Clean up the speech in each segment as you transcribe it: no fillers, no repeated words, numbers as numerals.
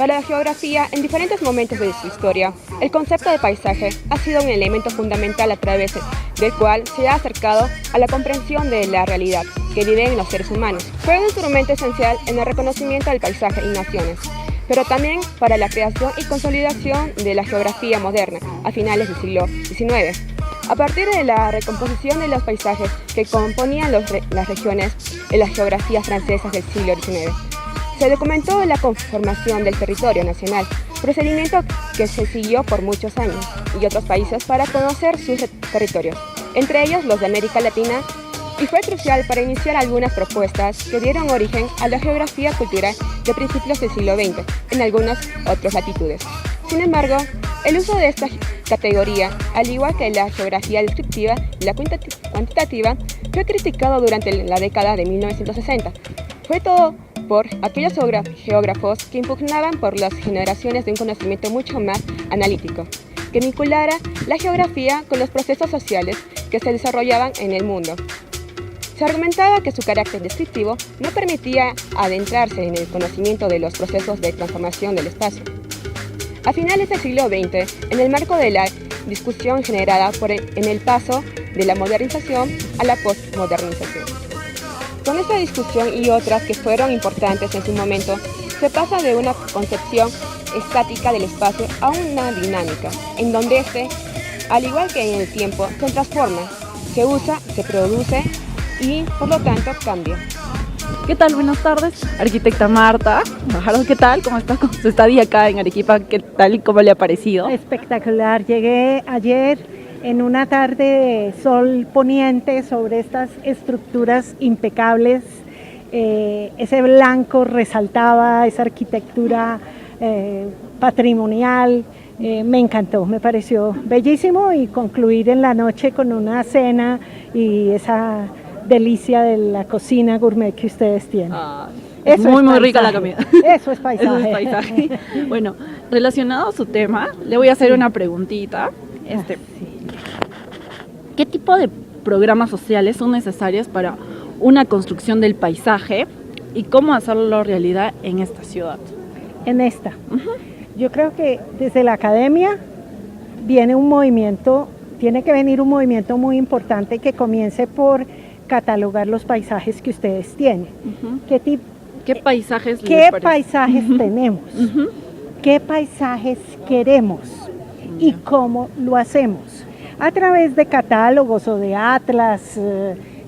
Para la geografía, en diferentes momentos de su historia, el concepto de paisaje ha sido un elemento fundamental a través del cual se ha acercado a la comprensión de la realidad que viven los seres humanos. Fue un instrumento esencial en el reconocimiento del paisaje y naciones, pero también para la creación y consolidación de la geografía moderna a finales del siglo XIX. A partir de la recomposición de los paisajes que componían las regiones en las geografías francesas del siglo XIX, se documentó la conformación del territorio nacional, procedimiento que se siguió por muchos años, y otros países para conocer sus territorios, entre ellos los de América Latina, y fue crucial para iniciar algunas propuestas que dieron origen a la geografía cultural de principios del siglo XX en algunas otras latitudes. Sin embargo, el uso de esta categoría, al igual que la geografía descriptiva y la cuantitativa, fue criticado durante la década de 1960. Fue todo por aquellos geógrafos que impugnaban por las generaciones de un conocimiento mucho más analítico, que vinculara la geografía con los procesos sociales que se desarrollaban en el mundo. Se argumentaba que su carácter descriptivo no permitía adentrarse en el conocimiento de los procesos de transformación del espacio. A finales del siglo XX, en el marco de la discusión generada en el paso de la modernización a la postmodernización. Con esta discusión y otras que fueron importantes en su momento, se pasa de una concepción estática del espacio a una dinámica, en donde este, al igual que en el tiempo, se transforma, se usa, se produce y, por lo tanto, cambia. ¿Qué tal? Buenas tardes, arquitecta Marta. ¿Qué tal? ¿Cómo está con su estadía acá en Arequipa? ¿Qué tal y cómo le ha parecido? Espectacular. Llegué ayer en una tarde de sol poniente sobre estas estructuras impecables. Ese blanco resaltaba esa arquitectura patrimonial. Me encantó, me pareció bellísimo, y concluir en la noche con una cena y esa delicia de la cocina gourmet que ustedes tienen. Es muy rica la comida. Eso es paisaje. Eso es paisaje. Bueno, relacionado a su tema, le voy a hacer una preguntita. ¿Qué tipo de programas sociales son necesarios para una construcción del paisaje y cómo hacerlo realidad en esta ciudad? En esta. Yo creo que desde la academia tiene que venir un movimiento muy importante que comience por catalogar los paisajes que ustedes tienen. ¿Qué paisajes tenemos? ¿Qué paisajes queremos? ¿Y cómo lo hacemos? A través de catálogos o de atlas,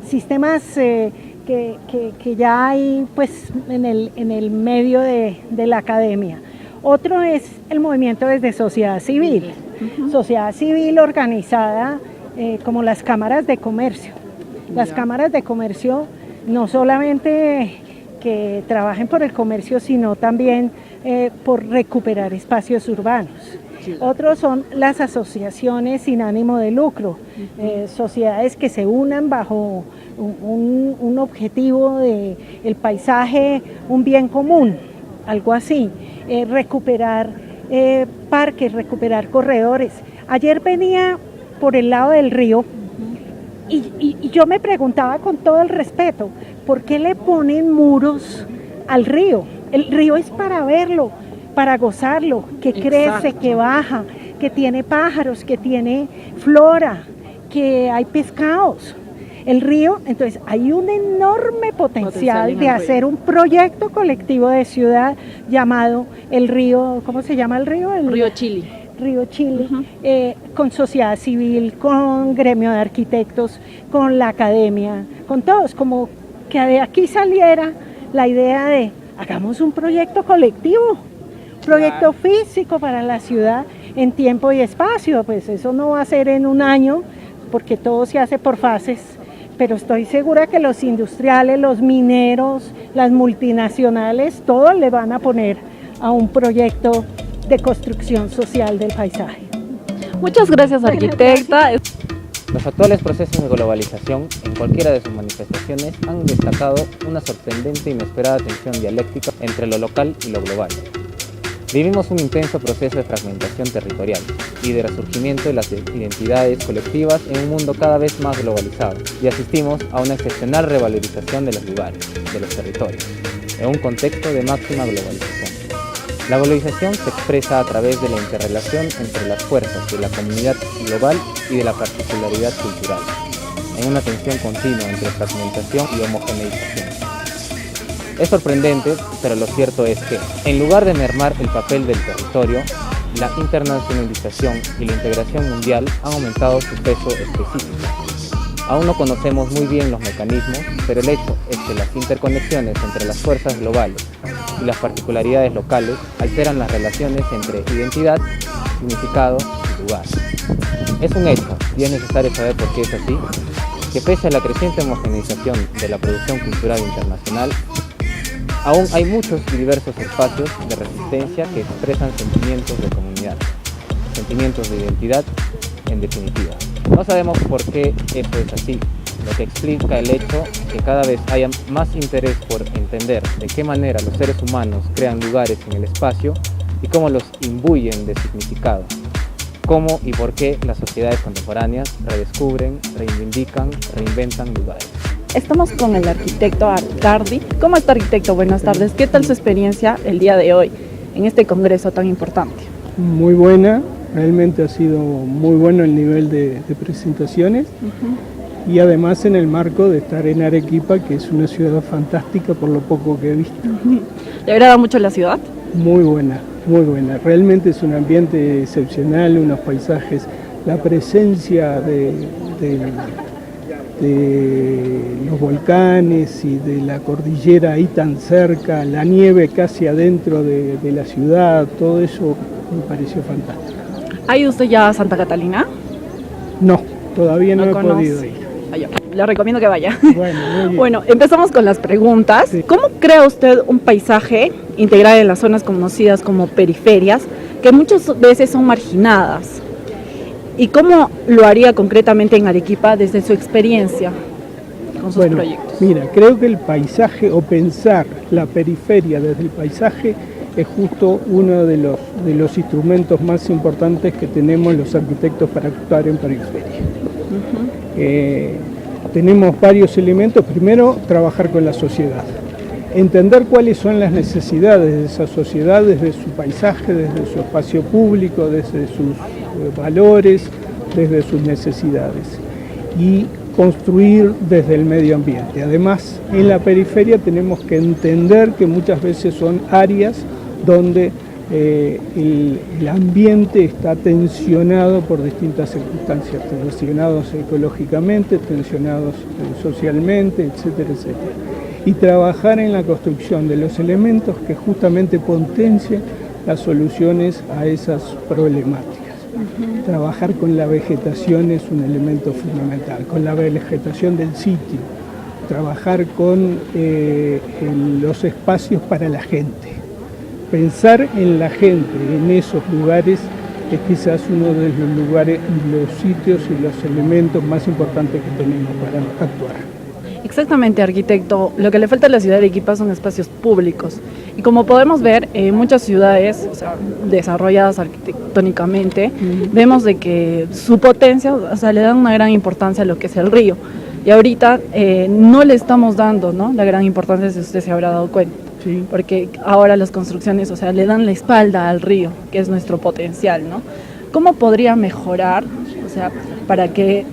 sistemas que ya hay pues, en el medio de la academia. Otro es el movimiento desde sociedad civil. Sociedad civil organizada como las cámaras de comercio. Las cámaras de comercio no solamente que trabajen por el comercio, sino también por recuperar espacios urbanos. Otros son las asociaciones sin ánimo de lucro, sociedades que se unan bajo un objetivo de el paisaje, un bien común, algo así. Recuperar parques, recuperar corredores. Ayer venía por el lado del río y yo me preguntaba con todo el respeto, ¿por qué le ponen muros al río? El río es para verlo, para gozarlo, que crece, que baja, que tiene pájaros, que tiene flora, que hay pescados. El río, entonces hay un enorme potencial de hacer un proyecto colectivo de ciudad llamado el río, ¿cómo se llama el río? El Río Chili. Río Chili, con sociedad civil, con gremio de arquitectos, con la academia, con todos, como que de aquí saliera la idea de hagamos un proyecto colectivo, proyecto físico para la ciudad en tiempo y espacio. Pues eso no va a ser en un año, porque todo se hace por fases, pero estoy segura que los industriales, los mineros, las multinacionales, todos le van a poner a un proyecto de construcción social del paisaje. Muchas gracias, arquitecta. Los actuales procesos de globalización, en cualquiera de sus manifestaciones, han destacado una sorprendente e inesperada tensión dialéctica entre lo local y lo global. Vivimos un intenso proceso de fragmentación territorial y de resurgimiento de las identidades colectivas en un mundo cada vez más globalizado, y asistimos a una excepcional revalorización de los lugares, de los territorios, en un contexto de máxima globalización. La globalización se expresa a través de la interrelación entre las fuerzas de la comunidad global y de la particularidad cultural, en una tensión continua entre fragmentación y homogeneización. Es sorprendente, pero lo cierto es que, en lugar de mermar el papel del territorio, la internacionalización y la integración mundial han aumentado su peso específico. Aún no conocemos muy bien los mecanismos, pero el hecho es que las interconexiones entre las fuerzas globales y las particularidades locales alteran las relaciones entre identidad, significado y lugar. Es un hecho, y es necesario saber por qué es así, que pese a la creciente homogeneización de la producción cultural internacional, aún hay muchos y diversos espacios de resistencia que expresan sentimientos de comunidad, sentimientos de identidad, en definitiva. No sabemos por qué eso es así, lo que explica el hecho que cada vez haya más interés por entender de qué manera los seres humanos crean lugares en el espacio y cómo los imbuyen de significado, cómo y por qué las sociedades contemporáneas redescubren, reivindican, reinventan lugares. Estamos con el arquitecto Arcardi. ¿Cómo está, arquitecto? Buenas tardes. ¿Qué tal su experiencia el día de hoy en este congreso tan importante? Muy buena, realmente ha sido muy bueno el nivel de presentaciones y además en el marco de estar en Arequipa, que es una ciudad fantástica por lo poco que he visto. ¿Le agrada mucho la ciudad? Muy buena, realmente es un ambiente excepcional, unos paisajes, la presencia de los volcanes y de la cordillera ahí tan cerca, la nieve casi adentro de la ciudad, todo eso me pareció fantástico. ¿Ha ido usted ya a Santa Catalina? No, todavía no he conoce. podido ir. Le recomiendo que vaya. Bueno, muy bien. Bueno, empezamos con las preguntas. Sí. ¿Cómo crea usted un paisaje integral en las zonas conocidas como periferias, que muchas veces son marginadas? ¿Y cómo lo haría concretamente en Arequipa desde su experiencia con sus proyectos? Mira, creo que el paisaje o pensar la periferia desde el paisaje es justo uno de los instrumentos más importantes que tenemos los arquitectos para actuar en periferia. Tenemos varios elementos. Primero, trabajar con la sociedad. Entender cuáles son las necesidades de esa sociedad desde su paisaje, desde su espacio público, desde sus valores, desde sus necesidades. Y construir desde el medio ambiente. Además, en la periferia tenemos que entender que muchas veces son áreas donde el ambiente está tensionado por distintas circunstancias, tensionados ecológicamente, tensionados socialmente, etcétera, etcétera. Y trabajar en la construcción de los elementos que justamente potencien las soluciones a esas problemáticas. Trabajar con la vegetación es un elemento fundamental, con la vegetación del sitio, trabajar con los espacios para la gente. Pensar en la gente, en esos lugares, es quizás uno de los lugares, los sitios y los elementos más importantes que tenemos para actuar. Exactamente, arquitecto. Lo que le falta a la ciudad de Arequipa son espacios públicos. Y como podemos ver, en muchas ciudades, o sea, desarrolladas arquitectónicamente, vemos de que su potencia, o sea, le dan una gran importancia a lo que es el río. Y ahorita no le estamos dando, ¿no?, la gran importancia, si usted se habrá dado cuenta. Sí. Porque ahora las construcciones, o sea, le dan la espalda al río, que es nuestro potencial, ¿no? ¿Cómo podría mejorar, o sea, para que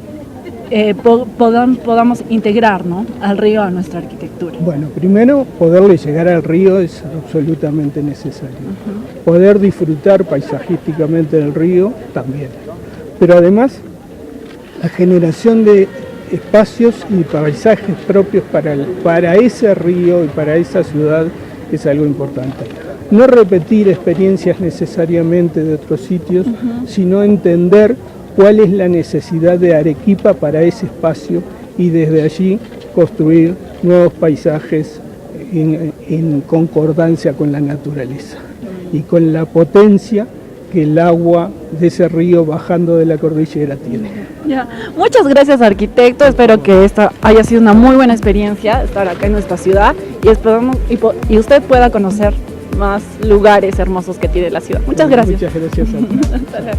podamos integrar, ¿no?, al río a nuestra arquitectura? Bueno, primero, poderle llegar al río es absolutamente necesario. Poder disfrutar paisajísticamente del río también. Pero además, la generación de espacios y paisajes propios para ese río y para esa ciudad es algo importante. No repetir experiencias necesariamente de otros sitios, sino entender cuál es la necesidad de Arequipa para ese espacio y desde allí construir nuevos paisajes en concordancia con la naturaleza y con la potencia que el agua de ese río bajando de la cordillera tiene. Ya. Muchas gracias, arquitecto. Espero que esta haya sido una muy buena experiencia estar acá en nuestra ciudad y usted pueda conocer más lugares hermosos que tiene la ciudad. Muchas gracias. Muchas gracias a ti.